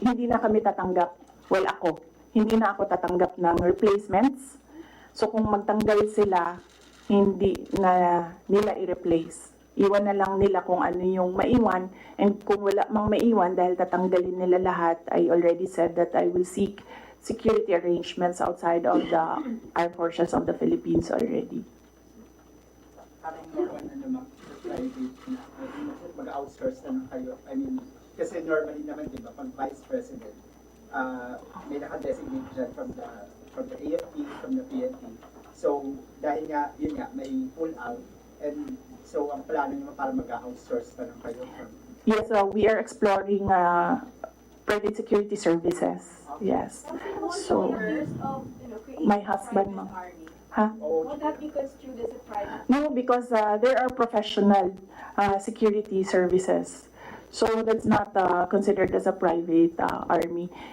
hindi na kami tatanggap, well ako, hindi na ako tatanggap ng replacements. So kung magtanggal sila, hindi na nila i-replace. Iwan na lang nila kung ano yung maiwan, and kung wala mang maiwan dahil tatanggalin nila lahat, I already said that I will seek security arrangements outside of the armed forces of the Philippines already. Parang more on private na, mag-outsource na lang kayo. I mean, kasi normally naman, di ba, pag vice president, may naka-designate dyan from the AFP, from the PNP. So, dahil nga, yun nga, may pull out, and so, ang plano nyo para mag-outsource na lang kayo from... Yes, we are exploring private security services. Yes. So, my husband, ma'am. Huh? Would that be construed as a private? No, because there are professional security services. So that's not considered as a private army.